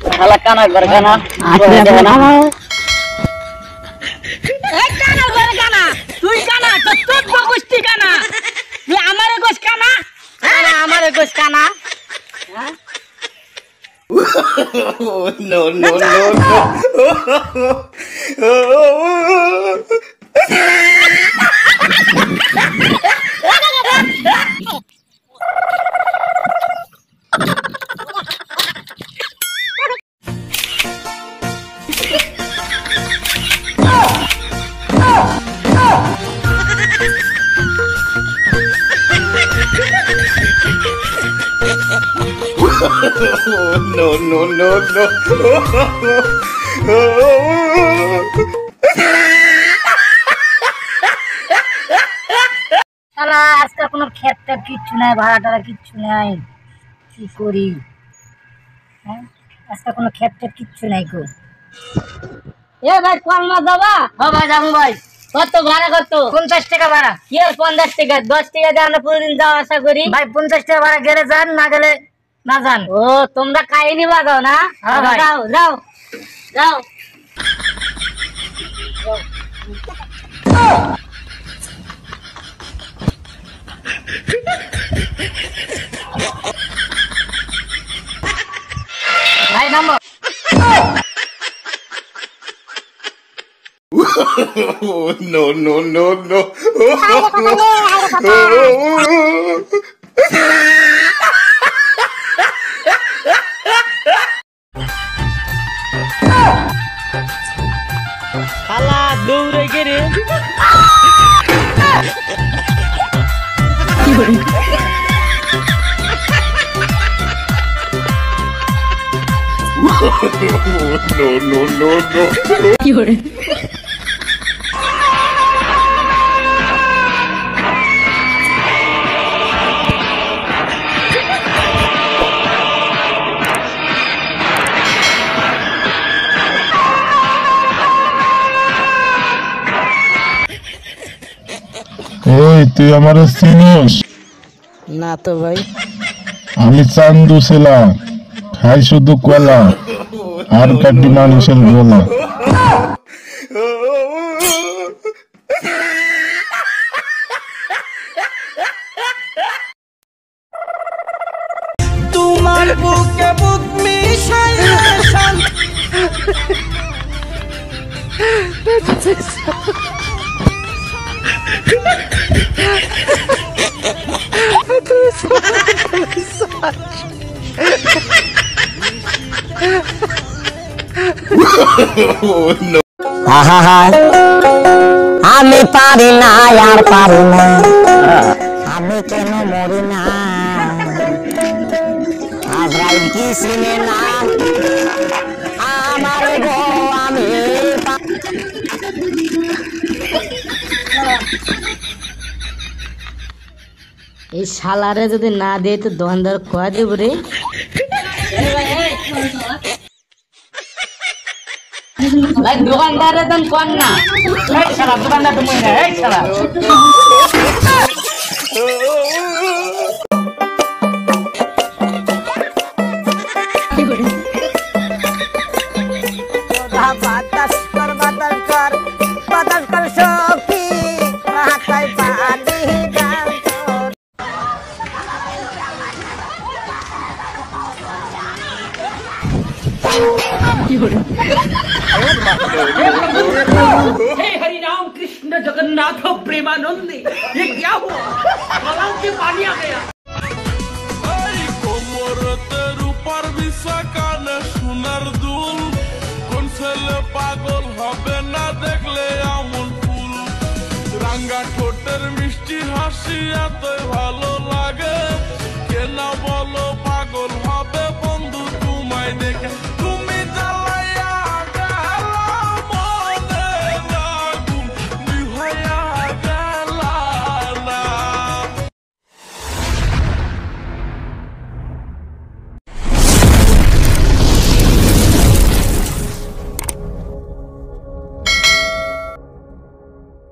শালা কানা ঘর কানা তুই কানা তো তোর গোষ্ঠী কানা তুই আমারে গোশ কানা আমারে গোশ কানা no no no no no no no শালা আজকে কোনো ক্ষেতের কিচ্ছু নাই ভাড়াটারা কিচ্ছু নাই কি করি হ্যাঁ আজকে কোনো ক্ষেতের কিচ্ছু নাই গো এ ভাই কোন মাছ যাবা হ্যাঁ ভাই যাবো ভাই কত ভাড়া কত 50 টাকা ভাড়া কি 50 টাকা 10 টাকা দিয়ে আমরা প্রতিদিন যাওয়া আসা করি ভাই 50 টাকা ভাড়া গেলে যান না গেলে না যান ও তোমরা কাহিনী বাগাও না যাও যাও যাও ভাই number no no no no শালা দৌড়ে গেরে no no no no ওই তুই আমার চিনিস না তো ভাই আমি চান্দু ছিলাম খাই শুধু কলা আর কাটি মানুষের গলা তোমার বুকে বুক মিশাইয়া আমি পারি না আর পারি না আমি কেন মরি না আজরাইল কি চিনে না আমার গো আমি এই শালারে যদি না দেয় তো দোকানদার খোয়া দেব রে দোকানদারের দাম কম না দোকানদার তুমি हे हरि राम कृष्ण जगन्नाथ प्रेमानंद ये क्या हुआ गलाव से पानी आ गया কোমরতের উপর বিছা কানে সোনার দুল কোন ছেলে পাগল হবে না দেখলে আমন ফুল রাঙ্গা ঠোঁটের মিষ্টি হাসি এত ভালো লাগে